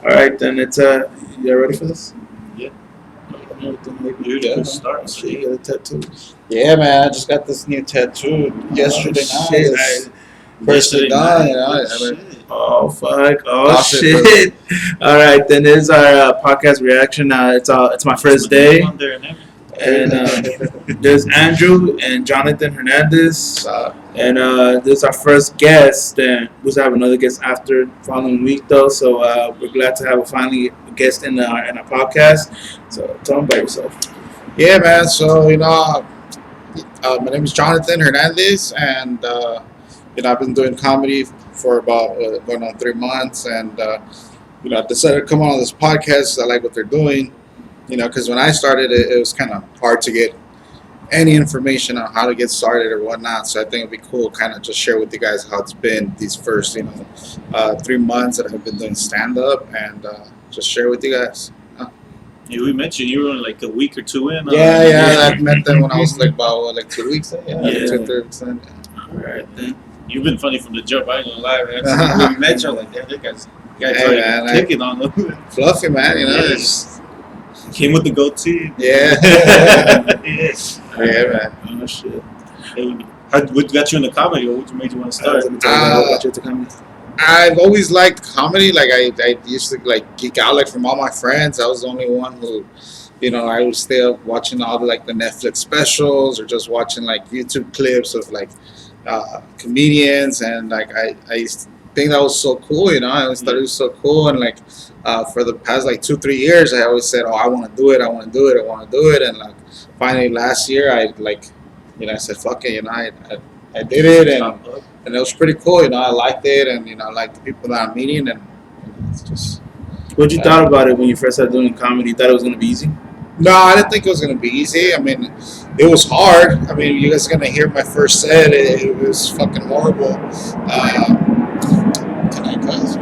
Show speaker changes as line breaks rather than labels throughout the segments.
All right, then it's you ready for this?
Yeah.
You
can start.
So you got a tattoo.
Yeah, man. I just got this new tattoo yesterday night. Firstly done, you know.
Oh fuck! Oh
Lost it,
shit! All right, then this is our podcast reaction. It's my first day, and there's Andrew and Jonathan Hernandez, and this is our first guest. Then we'll have another guest after following week though. So we're glad to have finally a guest in our podcast. So tell them about yourself.
Yeah, man. So my name is Jonathan Hernandez, and I've been doing comedy for about going on 3 months, and I decided to come on this podcast. I like what they're doing, because when I started, it was kind of hard to get any information on how to get started or whatnot. So I think it'd be cool, kind of just share with you guys how it's been these first 3 months that I've been doing stand up, and just share with you guys.
Yeah, we mentioned you were like a week or two in.
Yeah, I met them when I was about 2 weeks in. Yeah. 2 weeks in.
All right, then.
You've been funny from the jump. I ain't gonna lie, man. When we met you, like, damn, that guy's kicking on them.
Fluffy, man. It's
came with the goatee.
Yeah. Yeah, man.
Oh shit. What got you into comedy, or what made you want to start?
I've always liked comedy. Like I used to geek out from all my friends. I was the only one who, I would stay up watching all the Netflix specials or just watching YouTube clips of comedians, and I used to think that was so cool. I always thought it was so cool, and for the past 2-3 years, I always said, oh, I want to do it, and finally last year I I said fuck it, I did it, and it was pretty cool. I liked it, and I liked the people that I'm meeting, and it's just.
What you thought about it when you first started doing comedy? You thought it was gonna be easy?
No, I didn't think it was gonna be easy. I mean, it was hard. I mean, you guys are gonna hear my first set. It was fucking horrible. Can I cuss?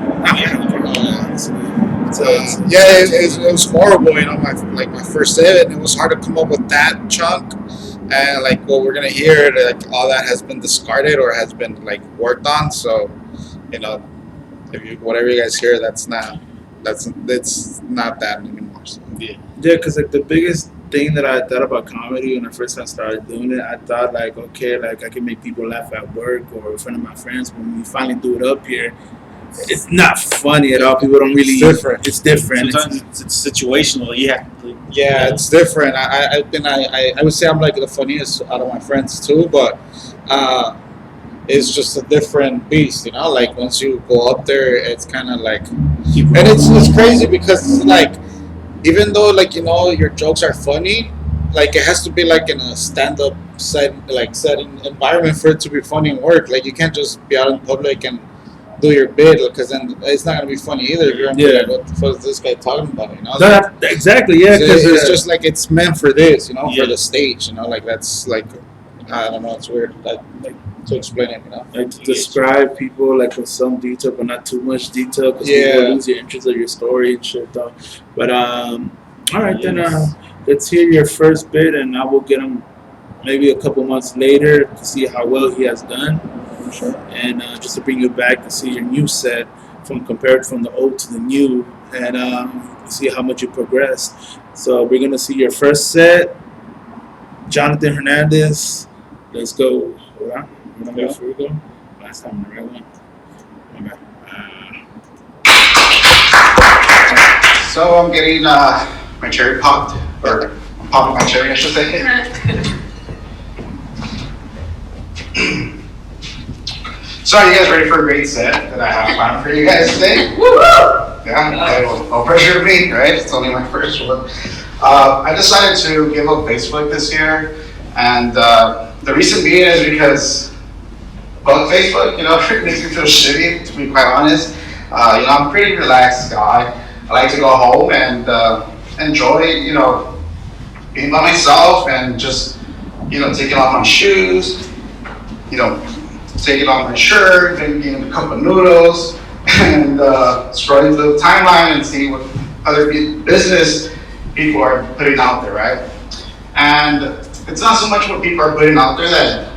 It was horrible. My first set, and it was hard to come up with that chunk. And what we're gonna hear, all that has been discarded or has been worked on. So, whatever you guys hear, it's not that anymore. So.
Yeah, because the biggest thing that I thought about comedy when I first started doing it, I thought I can make people laugh at work or in front of my friends. When we finally do it up here, it's not funny at all. People don't really. It's different.
Sometimes it's situational.
Yeah, it's different. I would say I'm the funniest out of my friends too, but it's just a different beast, once you go up there, it's kind of and it's crazy because it's even though your jokes are funny, it has to be in a stand-up setting environment for it to be funny and work. You can't just be out in public and do your bit, because then it's not gonna be funny either. If you're what the fuck is this guy talking about?
Exactly, yeah.
Because it's just it's meant for this, for the stage. That's I don't know. It's weird. To explain it,
to describe people with some detail, but not too much detail, because people lose your interest of your story and shit, though. But all right, then let's hear your first bit, and I will get him maybe a couple months later to see how well he has done.
Sure.
And just to bring you back to see your new set compared from the old to the new, and see how much you progressed. So we're gonna see your first set, Jonathan Hernandez. Let's go. Hold on. Before we go, last time the right one. Okay.
So I'm getting my cherry popped, or I'm popping my cherry, I should say. So are you guys ready for a great set that I have planned for you guys today? Woo! Yeah, okay, no pressure to me, right? It's only my first one. I decided to give up Facebook this year, and the reason being is because Facebook, it makes me feel shitty, to be quite honest. I'm a pretty relaxed guy. I like to go home and enjoy, being by myself and just, taking off my shoes, taking off my shirt, maybe eating a cup of noodles, and scrolling through the timeline and seeing what other business people are putting out there, right? And it's not so much what people are putting out there that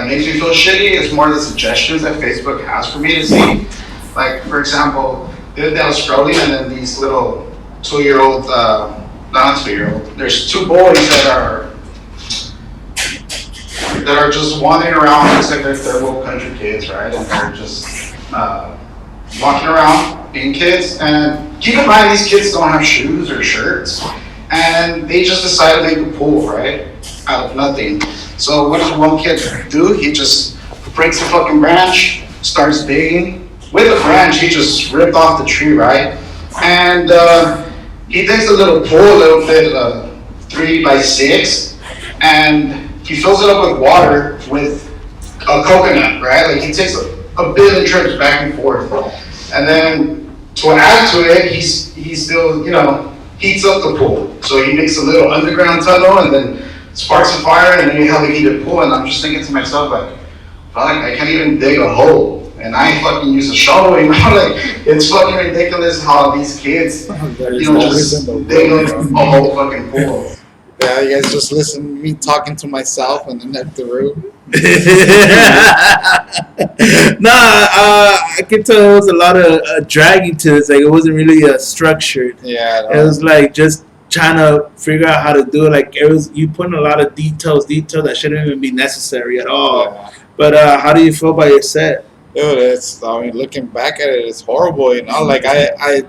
makes me feel shitty. It's more the suggestions that Facebook has for me to see. For example, the other day I was scrolling, and then these little 2-year-old, not 2-year-old. There's 2 boys that are just wandering around. Looks like they're third world country kids, right? And they're just walking around being kids. And keep in mind, these kids don't have shoes or shirts, and they just decided to make a pool, right, out of nothing. So what does one kid do? He just breaks a fucking branch, starts digging. With the branch, he just ripped off the tree, right? And he takes a little pool, a little bit 3x6, and he fills it up with water with a coconut, right? Like he takes a billion trips back and forth. And then to add to it, he still, heats up the pool. So he makes a little underground tunnel and then sparks a fire, and then you have a heated pool. And I'm just thinking to myself, like, fuck, I can't even dig a hole. And I fucking use a shovel, like, it's fucking ridiculous how these kids, just dig a whole fucking pool.
Yeah, you guys just listen to me talking to myself and then at the room.
I could tell there was a lot of dragging to this. Like, it wasn't really structured.
Yeah.
It was like just trying to figure out how to do it. Like, it was you putting a lot of details that shouldn't even be necessary at all.
Yeah.
But how do you feel about your set?
Dude, looking back at it, it's horrible, Like,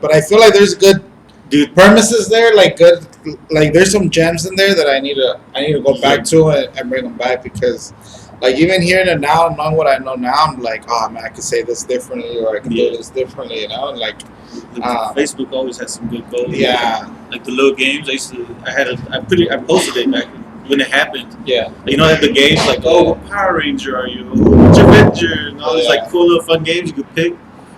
but I feel like there's good premises there, like good, like there's some gems in there that I need to go back to and bring them back, because like even hearing it now, knowing what I know now, I'm like, oh man, I could say this differently, or I can do this differently, Like
Facebook always has some good goals.
Yeah.
Like the little games, I posted it back when it happened.
Yeah.
The games like, what Power Ranger are you? What's your Avenger? And all these like cool little fun games you could pick.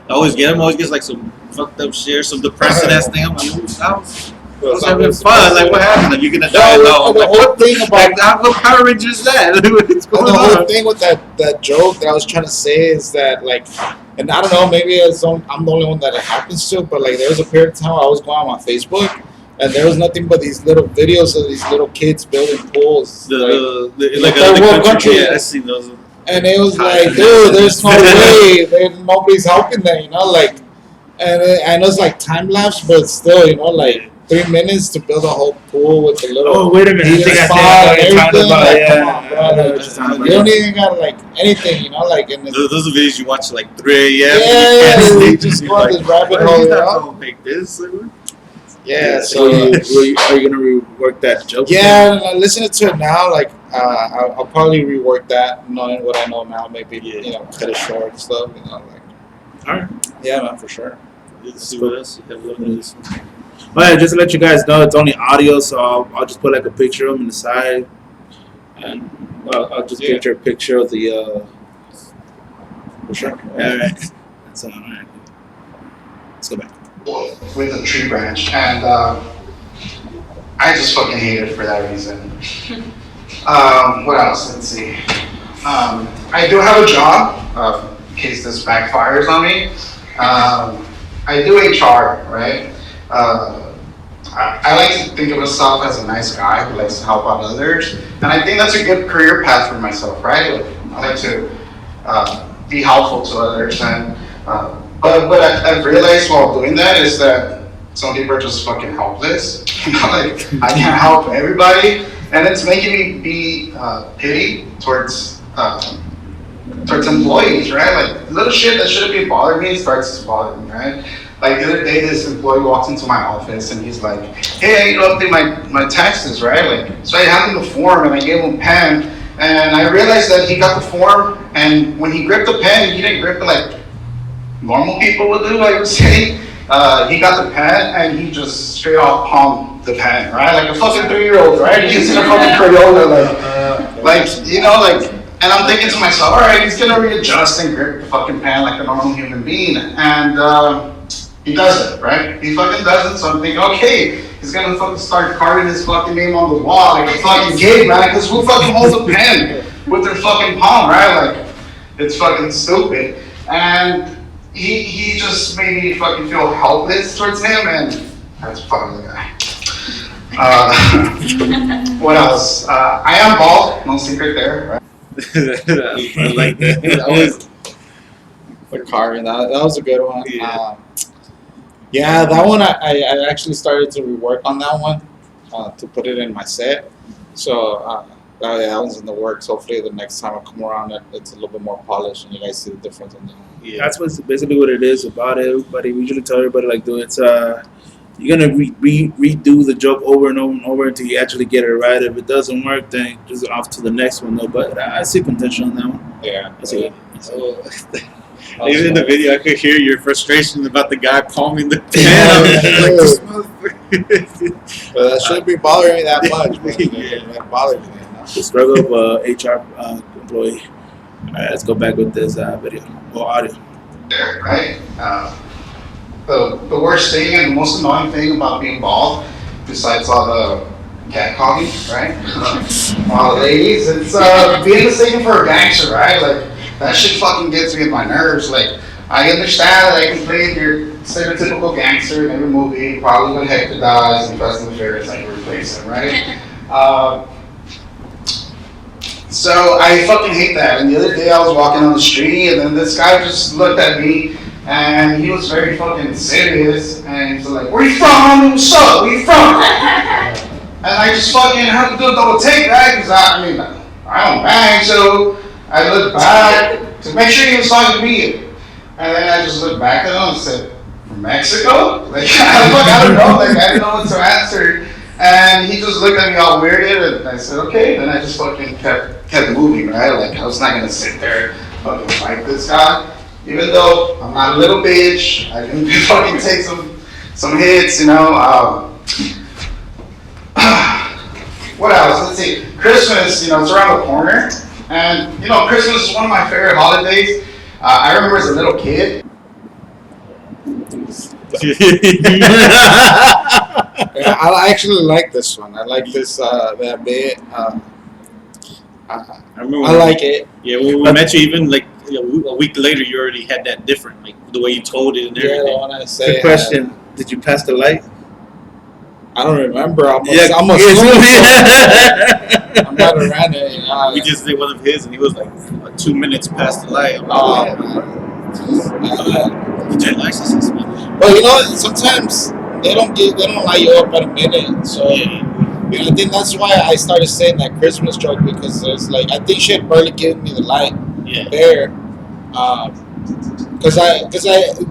I always get them. Always gets like some fucked up shit, some depressing ass thing. I'm like, I was having fun. Like, what happened? Like, you're gonna die? No.
The whole thing about
how Power Ranger is that? What's going
the
on?
whole thing with that joke that I was trying to say is that, like, and I don't know, maybe I'm the only one that it happens to, but like there was a period of time I was going on my Facebook, and there was nothing but these little videos of these little kids building pools.
Like a country. Yeah, I seen those.
And it was like, dude, there's no way. Nobody's helping them, Like, and I know it's like time lapse, but still, like 3 minutes to build a whole pool with a little.
Oh, wait a minute! I think I talking about.
Come on, bro. You don't even got like anything, Like. And
those are videos you watch at like 3 a.m.
Yeah, you just go on this rabbit hole.
He's not gonna make this.
Yeah,
so are you gonna rework that joke?
Yeah, and I listen to it now. Like, I'll probably rework that, knowing what I know now. Maybe cut it short and stuff. Like.
All right.
Yeah, man, for sure.
Let's see what else you have.
But yeah, just to let you guys know, it's only audio, so I'll just put like a picture of them in the side, and I'll just picture a picture of the. For sure. All right. That's all right. Let's go back.
With a tree branch, and I just fucking hate it for that reason. What else? Let's see. I do have a job, in case this backfires on me. I do HR, right? I like to think of myself as a nice guy who likes to help out others, and I think that's a good career path for myself, right? I like to be helpful to others, and but what I've realized while doing that is that some people are just fucking helpless. Like, I can't help everybody, and it's making me be pity towards employees, right? Like, little shit that shouldn't be bothering me starts to bother me, right? Like, the other day, this employee walked into my office and he's like, hey, I need to update my taxes, right? Like, so I handed him the form and I gave him a pen, and I realized that he got the form, and when he gripped the pen, he didn't grip it like normal people would do, I would say. He got the pen and he just straight off palmed the pen, right? Like a fucking 3-year-old, right? He's in a fucking Crayola, like, and I'm thinking to myself, all right, he's gonna readjust and grip the fucking pen like a normal human being, and he does it, right? He fucking does it, so I'm thinking, okay, he's gonna fucking start carving his fucking name on the wall like a fucking kid, man, because who fucking holds a pen with their fucking palm, right? Like, it's fucking stupid. And he just made me fucking feel helpless towards him, and that's fucking the guy. What else? I am bald, no secret there, right?
I like that.
The carving, that was a good one.
Yeah.
Yeah, that one I actually started to rework on that one to put it in my set. So yeah, that one's in the works. Hopefully the next time I come around, it's a little bit more polished and you guys see the difference in that.
Yeah.
That's what's basically what it is about it. Everybody, we usually tell everybody like, dude, it's you're gonna redo the joke over and over and over until you actually get it right. If it doesn't work, then just off to the next one though. But I see potential on that one.
Yeah.
I see it.
Even in the video, I could hear your frustration about the guy palming the pen.
But that shouldn't be bothering me that much. But it bothers me.
The struggle of HR employee. All right, let's go back with this video or audio.
There, right? The worst thing and the most annoying thing about being bald, besides all the catcalling, right? All the ladies, it's being mistaken for a gangster, right? Like, that shit fucking gets me in my nerves. Like, I understand that I can play your stereotypical gangster in every movie, probably when Hector dies and Fast and the Furious, I can replace him, right? So I fucking hate that. And the other day I was walking on the street and then this guy just looked at me and he was very fucking serious and he's like, "Where you from, homie? What's up? Where you from?" And I just fucking had to do a double take, right? Because I don't bang, so I looked back to make sure he was talking to me. And then I just looked back at him and said, "From Mexico?" Like, I don't know, like, I didn't know what to answer. And he just looked at me all weirded, and I said, "Okay." Then I just fucking kept moving, right? Like, I was not gonna sit there and fucking fight this guy. Even though I'm not a little bitch, I can fucking take some hits, you know. What else? Let's see. Christmas, you know, it's around the corner. And, you know, Christmas is one of my favorite holidays. I remember as a little kid.
Yeah, I actually like this one. I like this that bit.
I remember
I like it.
Yeah, when we met you, even like a week later, you already had that different, like the way you told it and
Yeah,
everything.
the one I say.
Good question. Did you pass the light?
I don't remember. I'm
Yeah,
I'm not around it. You know,
We just did one of his, and he was like 2 minutes past the light. I'm like,
Oh,
get your license, man.
well, you know, sometimes they don't light you up at a minute. So
Yeah.
you know, I think that's why I started saying that Christmas joke because it's like I think she had barely given me the light
Yeah.
there. Because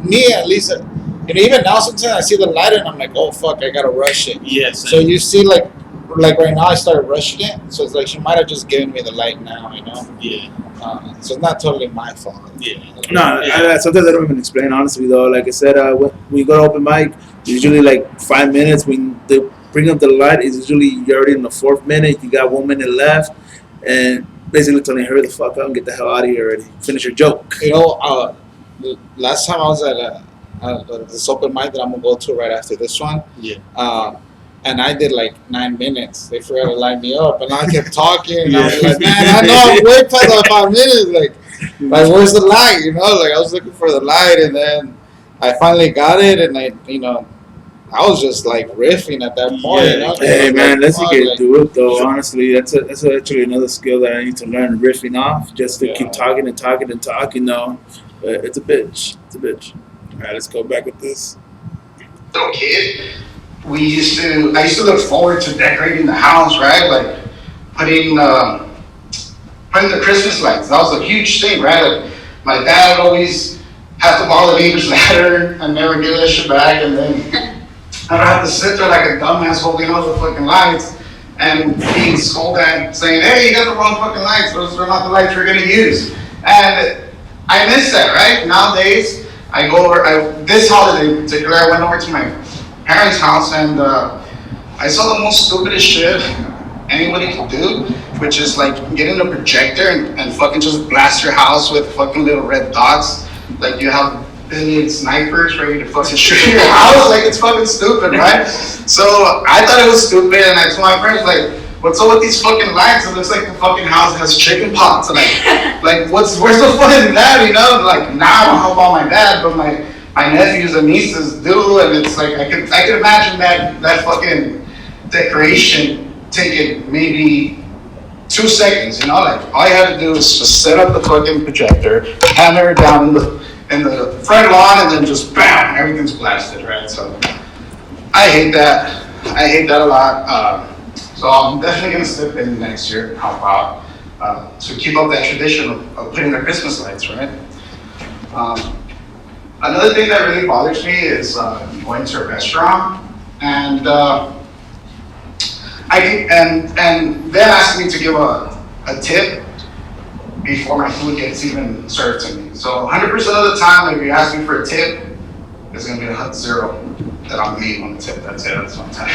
me at least, you know, even now sometimes I see the light and I'm like, oh fuck, I gotta rush it.
Yes.
So you see, like right now I started rushing it, so it's like she might have just given me the light now, you know.
Yeah.
So it's not totally my fault.
Yeah.
No, sometimes I don't even explain honestly though. Like I said, when we go to open mic, usually like 5 minutes. When they bring up the light, it's usually you're already in the 4th minute. You got 1 minute left, and basically telling her the fuck up and get the hell out of here already. Finish your joke.
You know, the last time I was at this open mic that I'm gonna go to right after this one.
Yeah.
And I did like 9 minutes. They forgot to line me up, and I kept talking. And
Yeah.
I was like, man, I know I'm way past the 5 minutes. Like, where's the light? You know, like I was looking for the light, and then I finally got it, and I was just like riffing at that point.
Yeah.
You know?
Hey man, let's
Like,
get through it though. Honestly, that's actually another skill that I need to learn. Riffing off, just to keep talking and talking and talking. Though, but it's a bitch. It's a bitch. All right, let's go back with this.
Little kid, I used to look forward to decorating the house, right? Like putting the Christmas lights. That was a huge thing, right? Like my dad would always have to borrow the neighbor's ladder and never give that shit back, and then I'd have to sit there like a dumbass holding all the fucking lights and being scolded and saying, "Hey, you got the wrong fucking lights. Those are not the lights we're gonna use." And I miss that, right? Nowadays, I go over. This holiday in particular, I went over to my parents' house and I saw the most stupidest shit anybody could do, which is like getting a projector and fucking just blast your house with fucking little red dots. Like you have billion snipers ready to fucking shoot your house. Like it's fucking stupid, right? So I thought it was stupid, and I told my friends like, "What's up with these fucking lights? It looks like the fucking house has chicken pots." Like where's the fun in that? You know? Like now I don't know about my dad, but my nephews and nieces do, and it's like I could imagine that fucking decoration taking maybe 2 seconds, you know, like all you had to do is just set up the fucking projector, hammer it down in the front lawn, and then just bam, everything's blasted, right? So I hate that. I hate that a lot. So I'm definitely gonna step in next year and help out to keep up that tradition of putting their Christmas lights, right? Another thing that really bothers me is going to a restaurant and and then asking me to give a tip before my food gets even served to me. So 100% of the time, if you ask me for a tip, it's gonna be a 0 that I'm leaving on the tip. That's it. That's my time.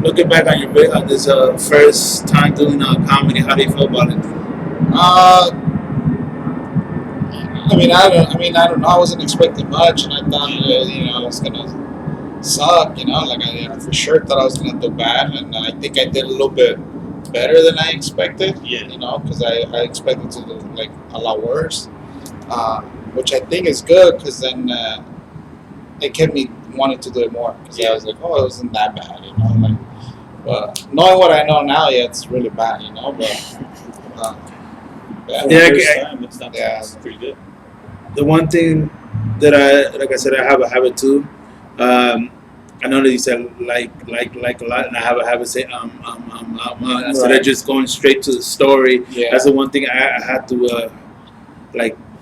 Looking back on on this first time doing comedy, how do you feel about it?
I don't know. I wasn't expecting much, and I thought, it was gonna suck. I for sure thought I was gonna do bad, and I think I did a little bit better than I expected.
Yeah.
Because I expected to do like a lot worse, which I think is good because then it kept me wanting to do it more. Because I was like, oh, it wasn't that bad, But knowing what I know now, yeah, it's really bad, But
It's pretty good.
The one thing that like I said, I have a habit too. I know that you said like a lot, and I have a habit of saying instead of just going straight to the story.
Yeah.
That's the one thing I had to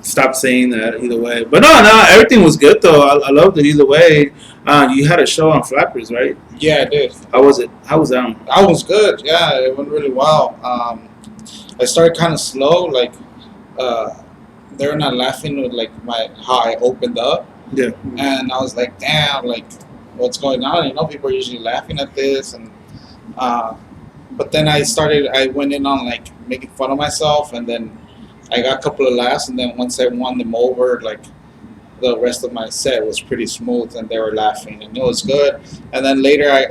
stop saying that either way. But no, everything was good though. I loved it either way. You had a show on Flappers, right?
Yeah, I did.
How was it? How was that?
That was good. Yeah, it went really well. I started kind of slow, they were not laughing with how I opened up.
Yeah.
And I was like, damn, what's going on? People are usually laughing at this, and but then I went in on making fun of myself, and then I got a couple of laughs, and then once I won them over, the rest of my set was pretty smooth, and they were laughing, and it was good. And then later, I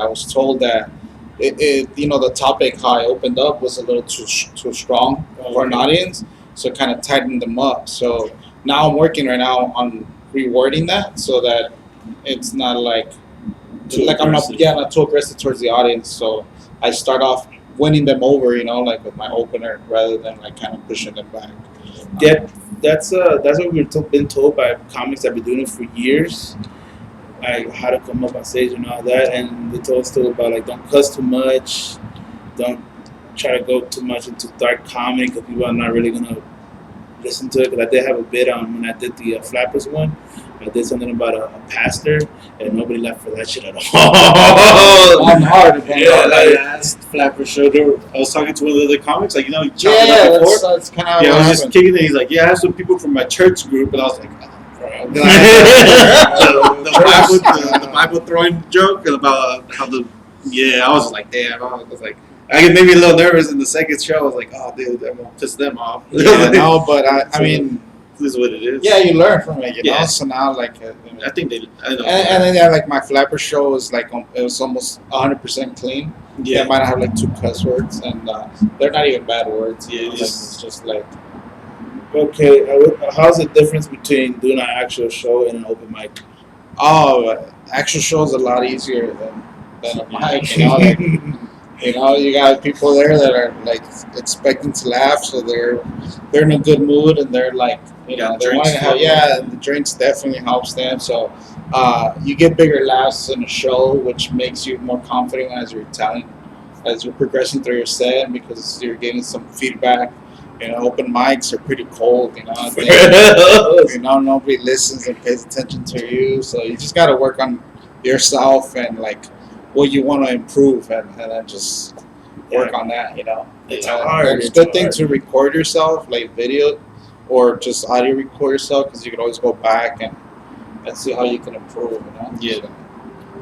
was told that the topic how I opened up was a little too strong for an audience, so it kind of tightened them up. So now I'm working right now on rewording that so that it's not I'm not too aggressive towards the audience. So I start off winning them over, with my opener rather than kind of pushing them back.
Yeah, that's what we've been told by comics that have been doing it for years. How to come up on stage and all that, and they told us too about don't cuss too much, don't try to go too much into dark comedy because people are not really gonna listen to it. Because I did have a bit on when I did the Flappers one. I did something about a pastor, and nobody laughed for that shit at all.
I'm hard.
Yeah, last Flapper show, I was talking to one of the other comics,
that's kind of
that's I was just kicking it. He's like, yeah, I have some people from my church group, and I was like, the Bible throwing joke about how I was just like, damn, I was like, I get maybe a little nervous in the second show. I was like, oh, dude, I'm gonna piss them off.
Yeah, no, but I mean,
this is what it is.
Yeah, you learn from it, know. So now, I
think they. I know.
And then my Flapper show was it was almost 100% clean. Yeah, it might have 2 cuss words, and they're not even bad words.
Yeah,
it's just
Okay, how's the difference between doing an actual show and an open mic?
Oh, actual show is a lot easier than a mic. You got people there that are expecting to laugh, so they're in a good mood, and they're they want to have and the drinks definitely helps them. So you get bigger laughs in a show, which makes you more confident as you're progressing through your set, because you're getting some feedback. Open mics are pretty cold. Nobody listens and pays attention to you, so you just got to work on yourself and what you want to improve, and then just work on that.
It's hard.
It's a good thing to record yourself, video, or just audio record yourself, because you can always go back and see how you can improve.
Yeah,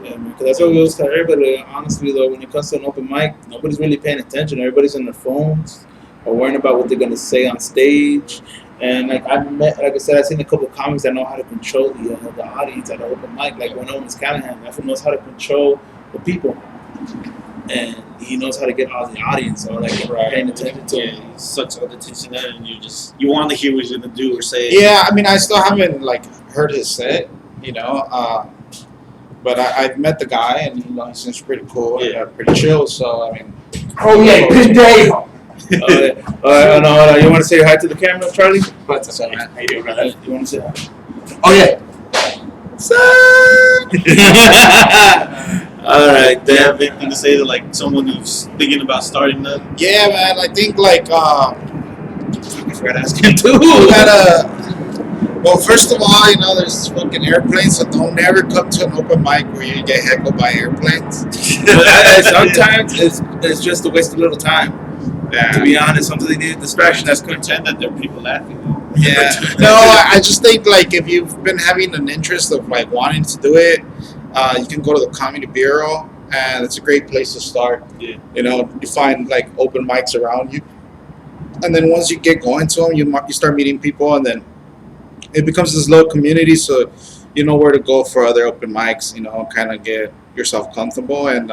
because that's what we always tell everybody. Honestly, though, when it comes to an open mic, nobody's really paying attention. Everybody's on their phones or worrying about what they're gonna say on stage. And I said, I've seen a couple of comics that know how to control the audience at an open mic. When Owens Callahan, that knows how to control the people, and he knows how to get all the audience. So paying attention to him.
He sucks all the attention out, and you want to hear what he's gonna do or say.
Yeah, I mean, I still haven't heard his set, but I've met the guy, and he seems pretty cool and pretty chill. So I mean, Oh yeah, good day.
No, you want to say hi to the camera, Charlie?
What's up, man? How you doing, brother?
You want to say hi?
Oh yeah.
All right,
Do you
then.
have anything to say to like someone who's thinking about starting that?
Yeah, man. I think like
I forgot to ask him too.
you gotta. Well, first of all, there's fucking airplanes, so don't never come to an open mic where you get heckled by airplanes.
Sometimes it's just a waste of little time. To be honest, sometimes they need a distraction. That's good.
Pretend that there are people laughing.
Yeah. No, I just think like if you've been having an interest of like wanting to do it, you can go to the Comedy Bureau, and it's a great place to start.
Yeah.
You find like open mics around you, and then once you get going to them, you start meeting people, and then it becomes this little community. So you know where to go for other open mics. Kind of get yourself comfortable, and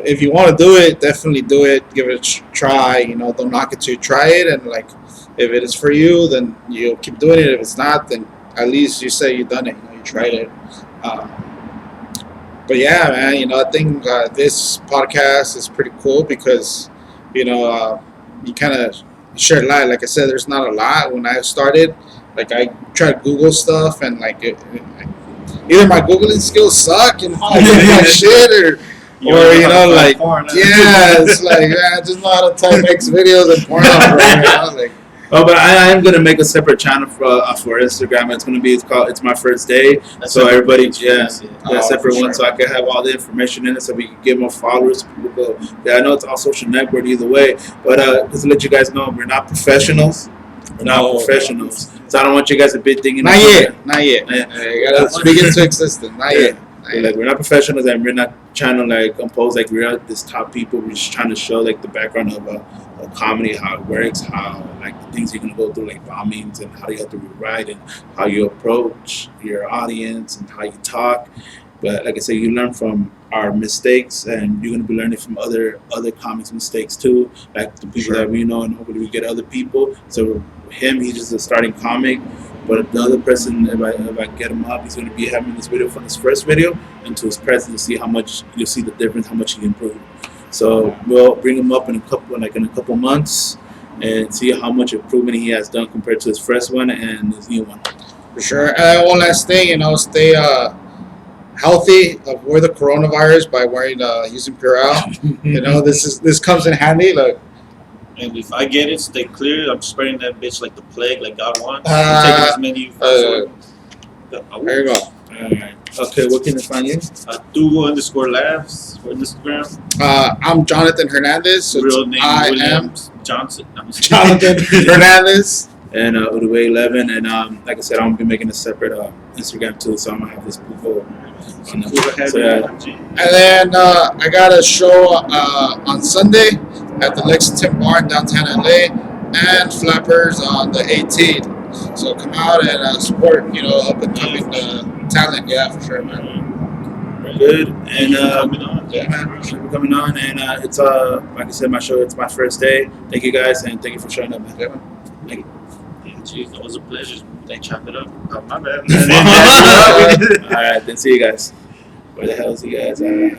if you want to do it, definitely do it. Give it a try. Don't knock it till you try it, and like. If it is for you, then you'll keep doing it. If it's not, then at least you say you've done it. You tried it. But yeah, man. I think this podcast is pretty cool because, you kind of share a lot. Like I said, there's not a lot. When I started, like I tried to Google stuff and like either my Googling skills suck, I don't like shit, or like
porn,
yeah, it's like I just know how to type X videos and porn like.
Oh, but I am gonna make a separate channel for Instagram. It's my first day.
That's
so everybody,
separate
separate
for
one,
sure.
so I can have all the information in it, so we can get more followers. People go. Yeah, I know it's all social network either way, but just to let you guys know, we're not professionals. We're not professionals, so I don't want you guys to be thinking.
Not yet. You gotta speak into existence. Not yet.
Like we're not professionals, and we're not trying to like compose like we're not this top people. We're just trying to show like the background of a comedy, how it works, how like the things you're gonna go through, like bombings, and how you have to rewrite, and how you approach your audience, and how you talk. But like I said, you learn from our mistakes, and you're gonna be learning from other comics' mistakes too, like the people that we know, and hopefully we get other people. So him, he's just a starting comic. But the other person, if I get him up, he's going to be having this video from his first video into his present to see how much you'll see the difference, how much he improved. So we'll bring him up in a couple months and see how much improvement he has done compared to his first one and his new one.
For sure. One last thing, stay healthy. Avoid the coronavirus by using Purell. This comes in handy. Like.
And if I get it, stay clear. I'm spreading that bitch like the plague, like God wants. I'm taking as many.
There you go.
Alright. Okay, what can I find you?
Dugo_laughs for Instagram.
I'm Jonathan Hernandez. So
Real name
I
Williams Johnson.
Jonathan Hernandez.
And Uruguay 11. And like I said, I'm going to be making a separate Instagram too, so I'm going to have this people. So, yeah.
And then I got a show on Sunday at the Lexington Bar in downtown LA, and Flappers on the 18th. So come out and support, up and coming talent. Yeah, for sure, man.
Good. And
coming on.
yeah, man, thank you for coming on. And it's like I said, my show. It's my first day. Thank you guys, and thank you for showing up, man.
Yeah.
Thank you.
Jeez, that was a pleasure. They chopped it up. Oh, my bad.
All right, then see you guys. Where the hell is you guys at?